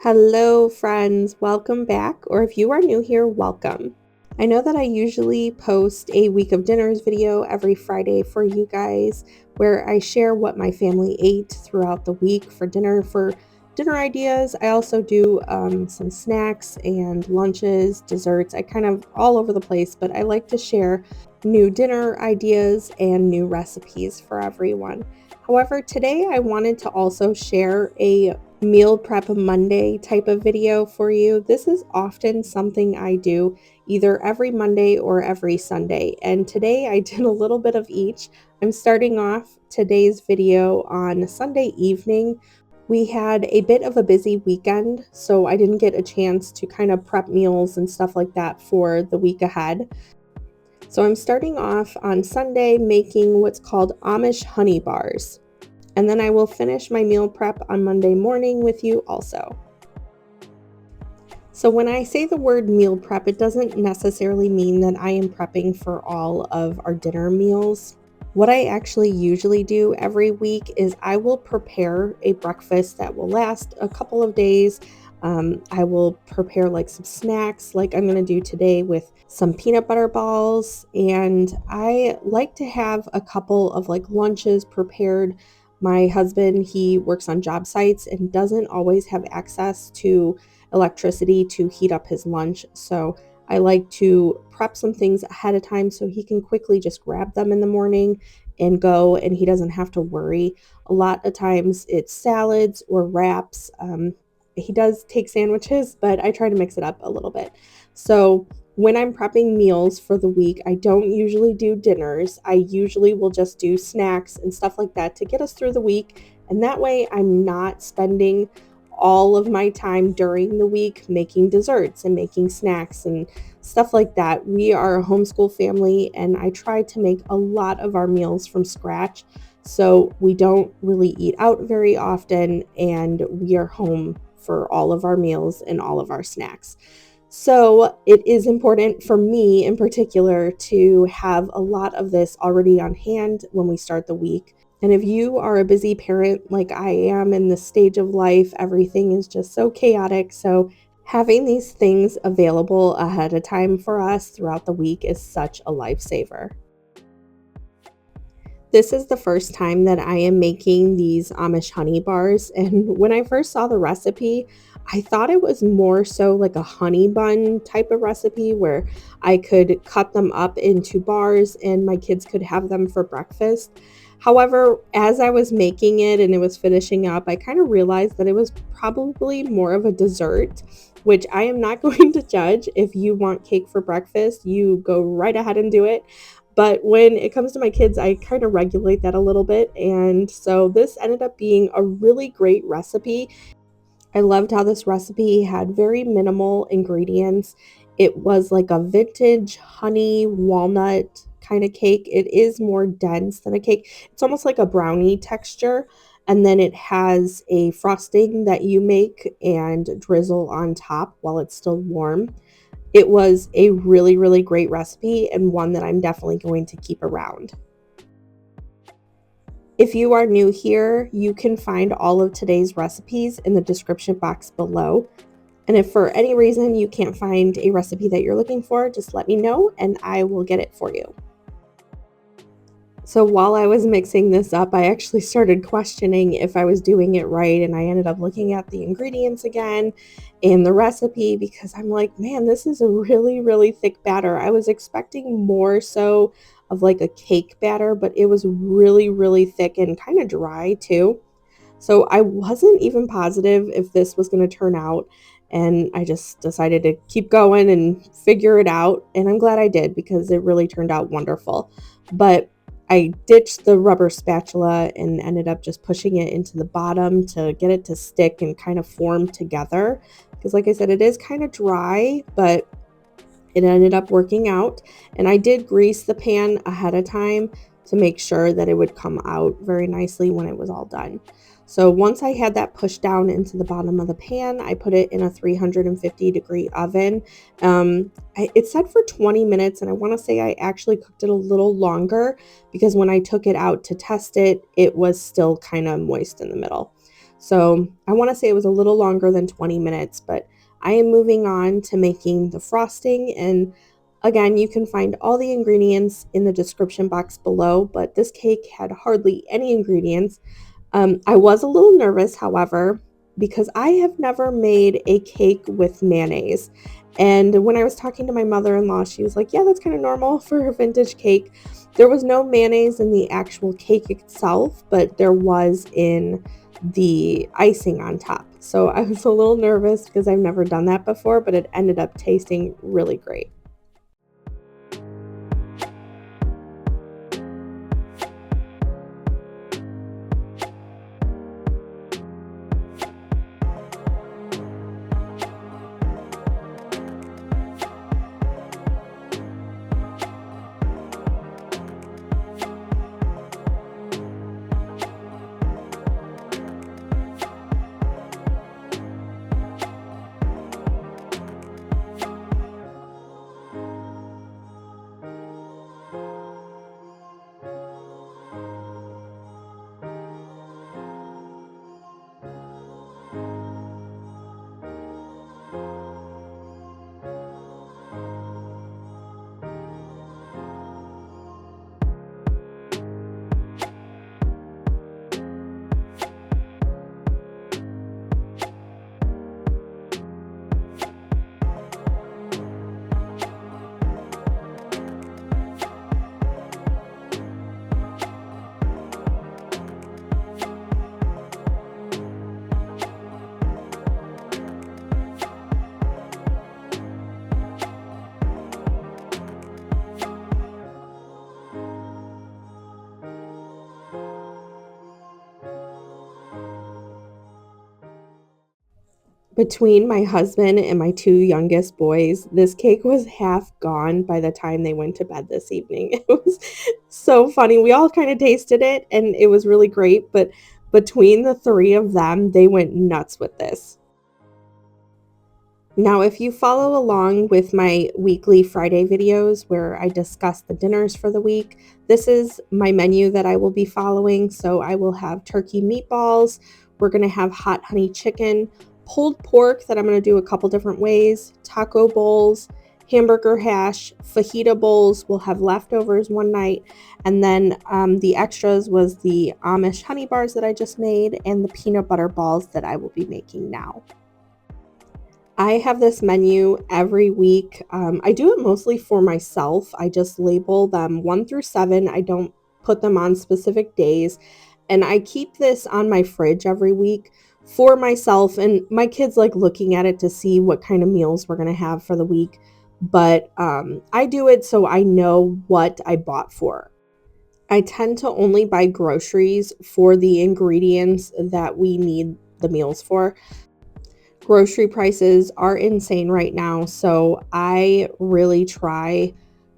Hello, friends. Welcome back. Or if you are new here, welcome. I know that I usually post a week of dinners video every Friday for you guys where I share what my family ate throughout the week for dinner ideas. I also do some snacks and lunches, desserts. I kind of all over the place, but I like to share new dinner ideas and new recipes for everyone. However, today I wanted to also share a meal prep Monday type of video for you. This is often something I do either every Monday or every Sunday. And today I did a little bit of each. I'm starting off today's video on Sunday evening. We had a bit of a busy weekend, so I didn't get a chance to kind of prep meals and stuff like that for the week ahead. So I'm starting off on Sunday making what's called Amish honey bars. And then I will finish my meal prep on Monday morning with you also. So when I say the word meal prep, it doesn't necessarily mean that I am prepping for all of our dinner meals. What I actually usually do every week is I will prepare a breakfast that will last a couple of days. I will prepare like some snacks like I'm going to do today with some peanut butter balls. And I like to have a couple of like lunches prepared. My husband, he works on job sites and doesn't always have access to electricity to heat up his lunch. So I like to prep some things ahead of time so he can quickly just grab them in the morning and go, and he doesn't have to worry. A lot of times it's salads or wraps. He does take sandwiches, but I try to mix it up a little bit. So when I'm prepping meals for the week, I don't usually do dinners. I usually will just do snacks and stuff like that to get us through the week. And that way I'm not spending all of my time during the week making desserts and making snacks and stuff like that. We are a homeschool family, and I try to make a lot of our meals from scratch. So we don't really eat out very often, and we are home for all of our meals and all of our snacks. So it is important for me in particular to have a lot of this already on hand when we start the week. And if you are a busy parent like I am in this stage of life, everything is just so chaotic. So having these things available ahead of time for us throughout the week is such a lifesaver. This is the first time that I am making these Amish honey bars. And when I first saw the recipe, I thought it was more so like a honey bun type of recipe where I could cut them up into bars and my kids could have them for breakfast. However, as I was making it and it was finishing up, I kind of realized that it was probably more of a dessert, which I am not going to judge. If you want cake for breakfast, you go right ahead and do it. But when it comes to my kids, I kind of regulate that a little bit. And so this ended up being a really great recipe. I loved how this recipe had very minimal ingredients. It was like a vintage honey walnut kind of cake. It is more dense than a cake. It's almost like a brownie texture. And then it has a frosting that you make and drizzle on top while it's still warm. It was a really, really great recipe and one that I'm definitely going to keep around. If you are new here, you can find all of today's recipes in the description box below. And if for any reason you can't find a recipe that you're looking for, just let me know and I will get it for you. So while I was mixing this up, I actually started questioning if I was doing it right, and I ended up looking at the ingredients again and the recipe because I'm like, man, this is a really, really thick batter. I was expecting more so of like a cake batter, but it was really, really thick and kind of dry too. So I wasn't even positive if this was going to turn out, and I just decided to keep going and figure it out, and I'm glad I did because it really turned out wonderful. But I ditched the rubber spatula and ended up just pushing it into the bottom to get it to stick and kind of form together. Because like I said, it is kind of dry, but it ended up working out. And I did grease the pan ahead of time to make sure that it would come out very nicely when it was all done. So once I had that pushed down into the bottom of the pan, I put it in a 350-degree oven. It said for 20 minutes, and I want to say I actually cooked it a little longer because when I took it out to test it, it was still kind of moist in the middle. So I want to say it was a little longer than 20 minutes, but I am moving on to making the frosting. And again, you can find all the ingredients in the description box below, but this cake had hardly any ingredients. I was a little nervous, however, because I have never made a cake with mayonnaise. And when I was talking to my mother-in-law, she was like, yeah, that's kind of normal for a vintage cake. There was no mayonnaise in the actual cake itself, but there was in the icing on top. So I was a little nervous because I've never done that before, but it ended up tasting really great. Between my husband and my two youngest boys, this cake was half gone by the time they went to bed this evening. It was so funny. We all kind of tasted it and it was really great, but between the three of them, they went nuts with this. Now, if you follow along with my weekly Friday videos where I discuss the dinners for the week, this is my menu that I will be following. So I will have turkey meatballs. We're going to have hot honey chicken, pulled pork that I'm going to do a couple different ways, taco bowls, hamburger hash, fajita bowls. We'll have leftovers one night. And then the extras was the Amish honey bars that I just made and the peanut butter balls that I will be making now. I have this menu every week. I do it mostly for myself. I just label them 1 through 7. I don't put them on specific days. And I keep this on my fridge every week for myself. And my kids like looking at it to see what kind of meals we're going to have for the week. But I do it so I know what I bought for. I tend to only buy groceries for the ingredients that we need the meals for. Grocery prices are insane right now, so I really try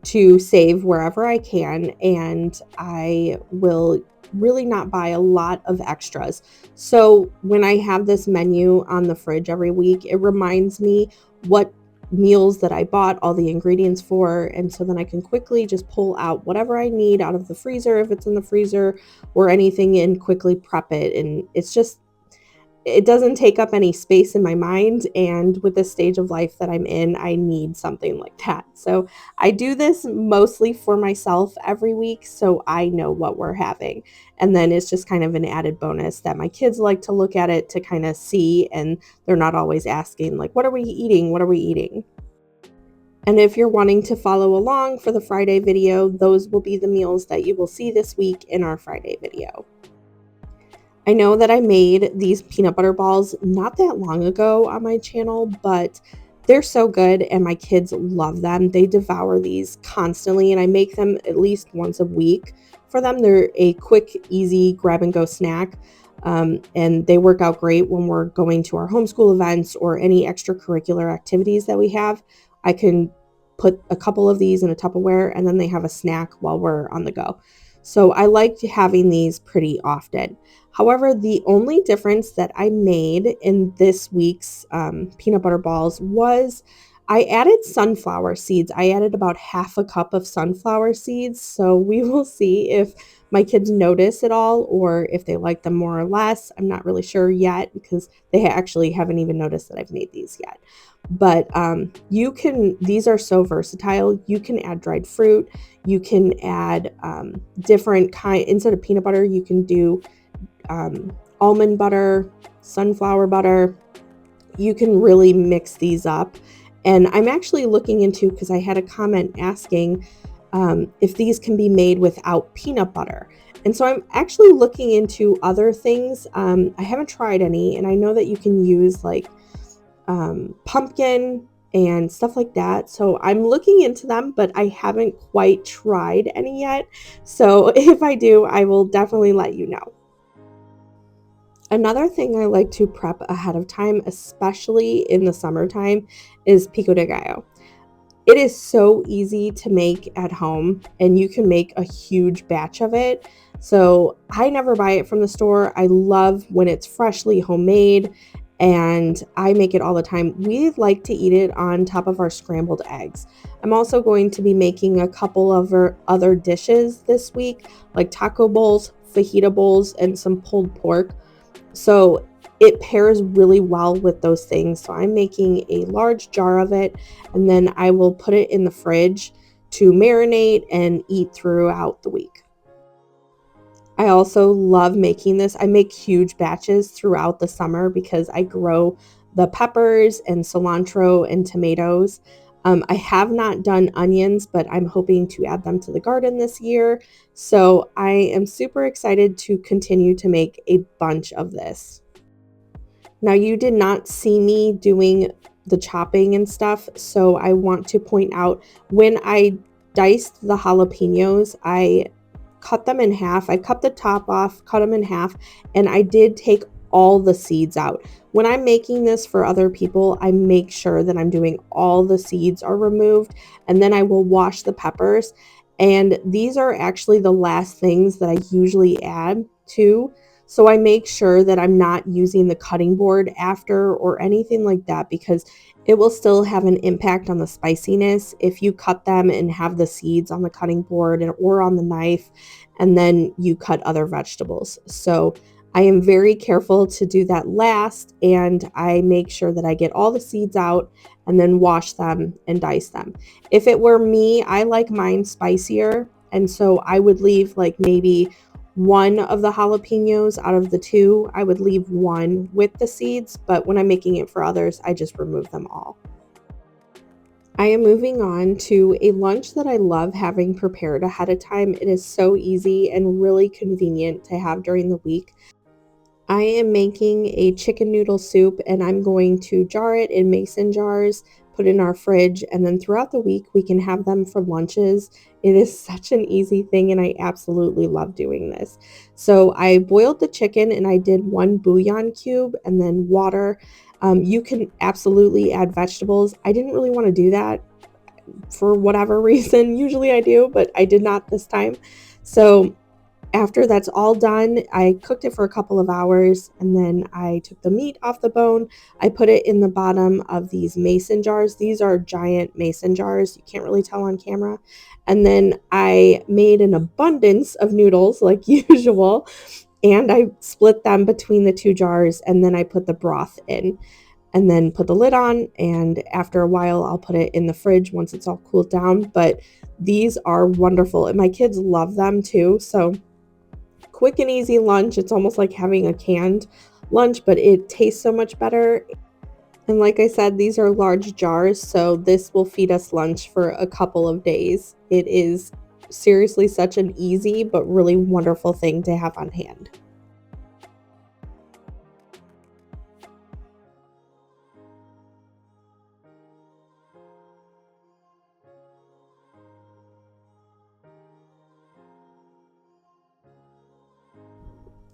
to save wherever I can, and I will really not buy a lot of extras. So when I have this menu on the fridge every week, it reminds me what meals that I bought all the ingredients for, and so then I can quickly just pull out whatever I need out of the freezer if it's in the freezer or anything and quickly prep it. And it doesn't take up any space in my mind, and with the stage of life that I'm in, I need something like that. So I do this mostly for myself every week so I know what we're having. And then it's just kind of an added bonus that my kids like to look at it to kind of see, and they're not always asking like, what are we eating? What are we eating? And if you're wanting to follow along for the Friday video, those will be the meals that you will see this week in our Friday video. I know that I made these peanut butter balls not that long ago on my channel, but they're so good and my kids love them. They devour these constantly, and I make them at least once a week for them. They're a quick, easy grab and go snack, and they work out great when we're going to our homeschool events or any extracurricular activities that we have. I can put a couple of these in a Tupperware, and then they have a snack while we're on the go. So I like having these pretty often. However, the only difference that I made in this week's peanut butter balls was I added sunflower seeds. I added about half a cup of sunflower seeds. So we will see if my kids notice at all or if they like them more or less. I'm not really sure yet because they actually haven't even noticed that I've made these yet. But these are so versatile. You can add dried fruit. You can add different instead of peanut butter, you can do almond butter, sunflower butter. You can really mix these up. And I'm actually looking into, because I had a comment asking if these can be made without peanut butter. And so I'm actually looking into other things. I haven't tried any, and I know that you can use like pumpkin and stuff like that. So I'm looking into them, but I haven't quite tried any yet. So if I do, I will definitely let you know. Another thing I like to prep ahead of time, especially in the summertime, is pico de gallo. It is so easy to make at home, and you can make a huge batch of it. So I never buy it from the store. I love when it's freshly homemade, and I make it all the time. We like to eat it on top of our scrambled eggs. I'm also going to be making a couple of other dishes this week, like taco bowls, fajita bowls, and some pulled pork. So it pairs really well with those things. So I'm making a large jar of it, and then I will put it in the fridge to marinate and eat throughout the week. I also love making this. I make huge batches throughout the summer because I grow the peppers and cilantro and tomatoes. I have not done onions, but I'm hoping to add them to the garden this year. So I am super excited to continue to make a bunch of this. Now, you did not see me doing the chopping and stuff, so I want to point out when I diced the jalapenos, I cut them in half. I cut the top off, cut them in half, and I did take all the seeds out. When I'm making this for other people, I make sure that I'm doing all the seeds are removed, and then I will wash the peppers. And these are actually the last things that I usually add to. So I make sure that I'm not using the cutting board after or anything like that because it will still have an impact on the spiciness if you cut them and have the seeds on the cutting board or on the knife, and then you cut other vegetables. So I am very careful to do that last, and I make sure that I get all the seeds out and then wash them and dice them. If it were me, I like mine spicier, and so I would leave like maybe one of the jalapenos out of the two. I would leave one with the seeds, but when I'm making it for others, I just remove them all. I am moving on to a lunch that I love having prepared ahead of time. It is so easy and really convenient to have during the week. I am making a chicken noodle soup, and I'm going to jar it in mason jars, put it in our fridge, and then throughout the week we can have them for lunches. It is such an easy thing, and I absolutely love doing this. So I boiled the chicken, and I did one bouillon cube and then water. You can absolutely add vegetables. I didn't really want to do that for whatever reason. Usually I do, but I did not this time. So after that's all done, I cooked it for a couple of hours, and then I took the meat off the bone. I put it in the bottom of these mason jars. These are giant mason jars. You can't really tell on camera. And then I made an abundance of noodles like usual, and I split them between the two jars, and then I put the broth in and then put the lid on, and after a while I'll put it in the fridge once it's all cooled down. But these are wonderful, and my kids love them too. So quick and easy lunch. It's almost like having a canned lunch, but it tastes so much better. And like I said, these are large jars, so this will feed us lunch for a couple of days. It is seriously such an easy but really wonderful thing to have on hand.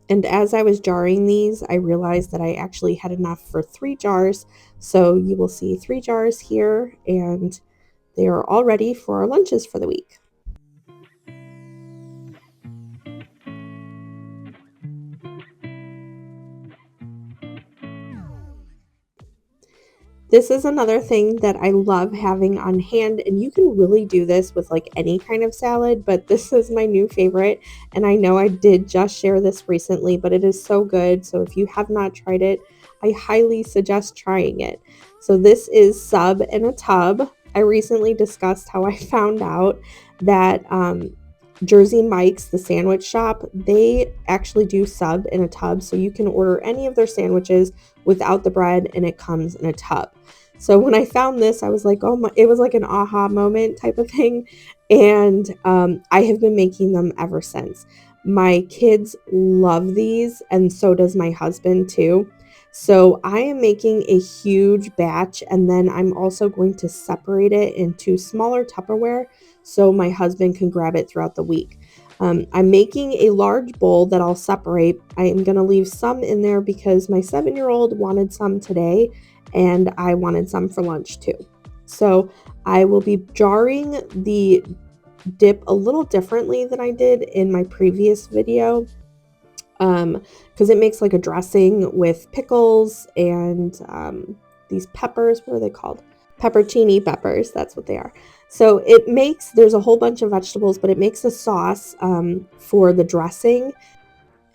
And as I was jarring these, I realized that I actually had enough for 3 jars. So you will see 3 jars here, and they are all ready for our lunches for the week. This is another thing that I love having on hand, and you can really do this with like any kind of salad, but this is my new favorite. And I know I did just share this recently, but it is so good. So if you have not tried it, I highly suggest trying it. So this is sub in a tub. I recently discussed how I found out that Jersey Mike's, the sandwich shop, they actually do sub in a tub. So you can order any of their sandwiches without the bread and it comes in a tub. So when I found this, I was like, oh my, it was like an aha moment type of thing. And I have been making them ever since. My kids love these, and so does my husband too. So I am making a huge batch, and then I'm also going to separate it into smaller Tupperware so my husband can grab it throughout the week. I'm making a large bowl that I'll separate. I am going to leave some in there because my 7-year-old wanted some today and I wanted some for lunch too. So I will be jarring the dip a little differently than I did in my previous video, because it makes like a dressing with pickles and these peppers. What are they called? Peppercini peppers. That's what they are. So it makes, there's a whole bunch of vegetables, but it makes a sauce for the dressing.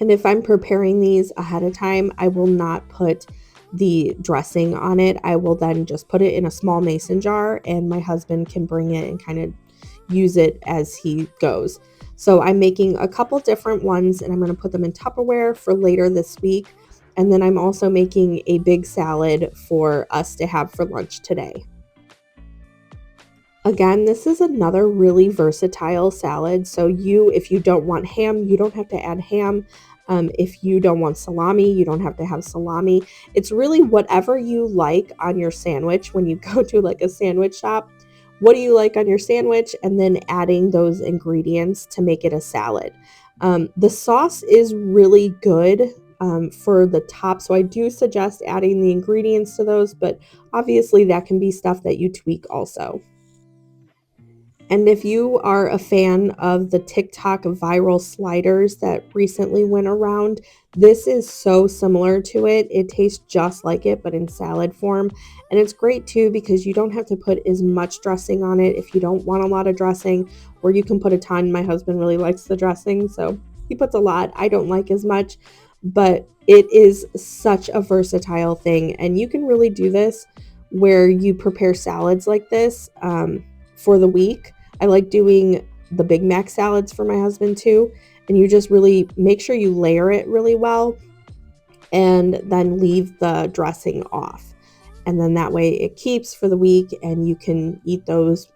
And if I'm preparing these ahead of time, I will not put the dressing on it. I will then just put it in a small mason jar, and my husband can bring it and kind of use it as he goes. So I'm making a couple different ones, and I'm going to put them in Tupperware for later this week. And then I'm also making a big salad for us to have for lunch today. Again, this is another really versatile salad. So if you don't want ham, you don't have to add ham. If you don't want salami, you don't have to have salami. It's really whatever you like on your sandwich when you go to like a sandwich shop. What do you like on your sandwich? And then adding those ingredients to make it a salad. The sauce is really good for the top. So I do suggest adding the ingredients to those, but obviously that can be stuff that you tweak also. And if you are a fan of the TikTok viral sliders that recently went around, this is so similar to it. It tastes just like it, but in salad form. And it's great too because you don't have to put as much dressing on it if you don't want a lot of dressing, or you can put a ton. My husband really likes the dressing, so he puts a lot. I don't like as much, but it is such a versatile thing. And you can really do this where you prepare salads like this for the week. I like doing the Big Mac salads for my husband too. And you just really make sure you layer it really well and then leave the dressing off. And then that way it keeps for the week and you can eat those,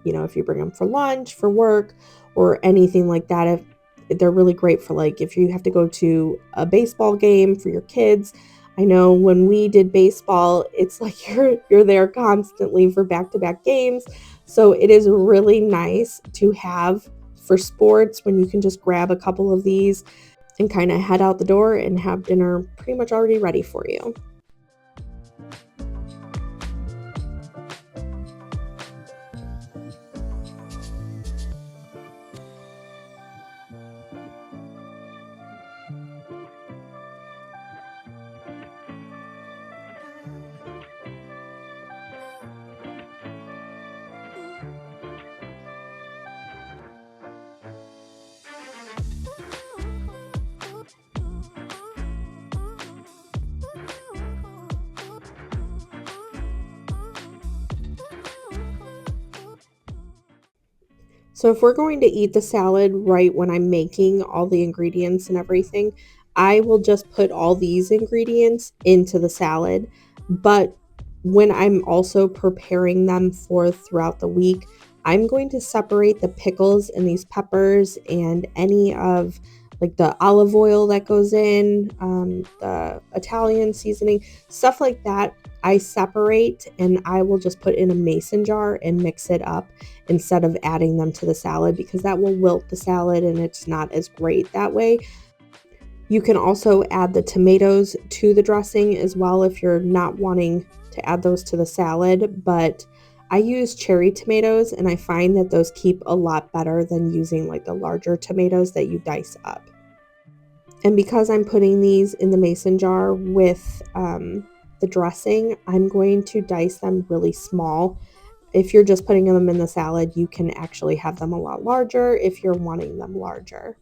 if you bring them for lunch, for work, or anything like that. If they're really great for like if you have to go to a baseball game for your kids. I know when we did baseball, it's like you're there constantly for back-to-back games. So it is really nice to have for sports when you can just grab a couple of these and kind of head out the door and have dinner pretty much already ready for you. So if we're going to eat the salad right when I'm making all the ingredients and everything, I will just put all these ingredients into the salad. But when I'm also preparing them for throughout the week, I'm going to separate the pickles and these peppers and any of like the olive oil that goes in, the Italian seasoning, stuff like that. I separate and I will just put in a mason jar and mix it up instead of adding them to the salad because that will wilt the salad and it's not as great that way. You can also add the tomatoes to the dressing as well if you're not wanting to add those to the salad, but I use cherry tomatoes and I find that those keep a lot better than using like the larger tomatoes that you dice up. And because I'm putting these in the mason jar with the dressing, I'm going to dice them really small. If you're just putting them in the salad, you can actually have them a lot larger if you're wanting them larger.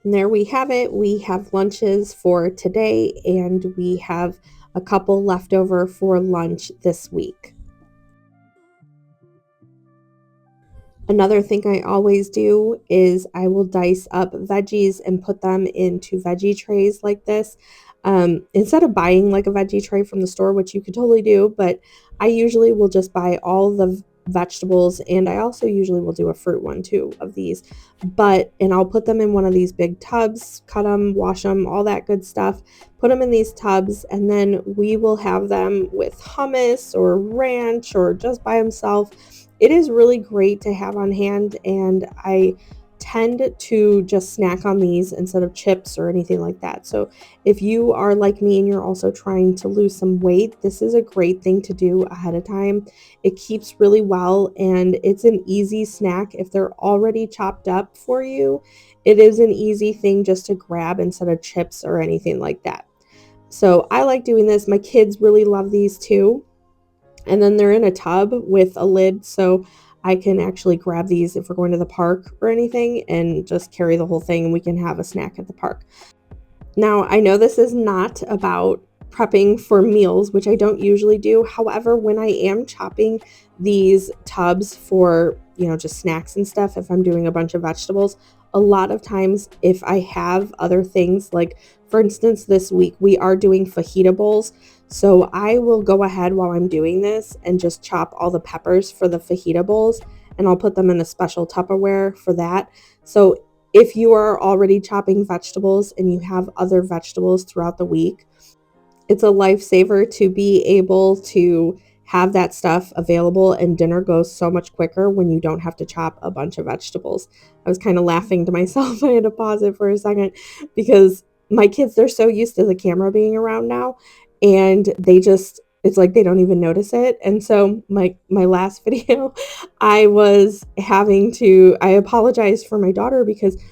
And there we have it. We have lunches for today, and we have a couple left over for lunch this week. Another thing I always do is I will dice up veggies and put them into veggie trays like this. Instead of buying like a veggie tray from the store, which you could totally do, but I usually will just buy all the vegetables, and I also usually will do a fruit one too of these. And I'll put them in one of these big tubs, cut them, wash them, all that good stuff, put them in these tubs, and then we will have them with hummus or ranch or just by themselves. It is really great to have on hand, and I tend to just snack on these instead of chips or anything like that. So if you are like me and you're also trying to lose some weight, this is a great thing to do ahead of time. It keeps really well, and it's an easy snack. If they're already chopped up for you, it is an easy thing just to grab instead of chips or anything like that. So I like doing this. My kids really love these too. And then they're in a tub with a lid, so I can actually grab these if we're going to the park or anything and just carry the whole thing, and we can have a snack at the park. Now, I know this is not about prepping for meals, which I don't usually do. However, when I am chopping these tubs for, just snacks and stuff, if I'm doing a bunch of vegetables, a lot of times if I have other things, like for instance, this week we are doing fajita bowls. So I will go ahead while I'm doing this and just chop all the peppers for the fajita bowls, and I'll put them in a special Tupperware for that. So if you are already chopping vegetables and you have other vegetables throughout the week, it's a lifesaver to be able to have that stuff available, and dinner goes so much quicker when you don't have to chop a bunch of vegetables. I was kind of laughing to myself. I had to pause it for a second because my kids, they're so used to the camera being around now, and it's like they don't even notice it. And so my last video, I apologized for my daughter because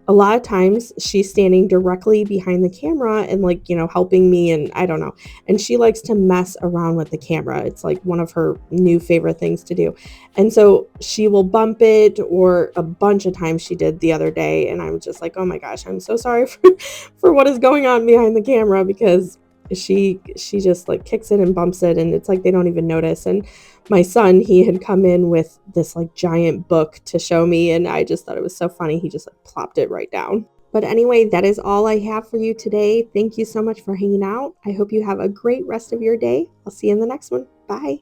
a lot of times she's standing directly behind the camera and helping me, and I don't know. And she likes to mess around with the camera. It's like one of her new favorite things to do. And so she will bump it, or a bunch of times she did the other day. And I'm just like, oh my gosh, I'm so sorry for what is going on behind the camera, because she just like kicks it and bumps it, and it's like they don't even notice. And my son, he had come in with this like giant book to show me, and I just thought it was so funny. He just like plopped it right down. But anyway, that is all I have for you today. Thank you so much for hanging out. I hope you have a great rest of your day. I'll see you in the next one. Bye.